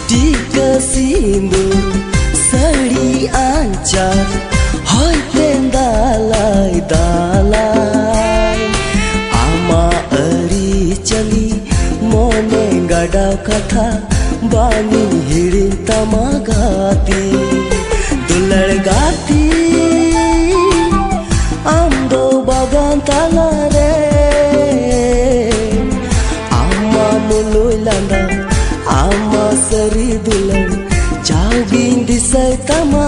tika sindur sari ancar hoy tendalai dalai ama ari chali mone gadau katha bani hirin tamagati dular gati amdo bagan talare ama muloi landa ama sari dular jauh disai tama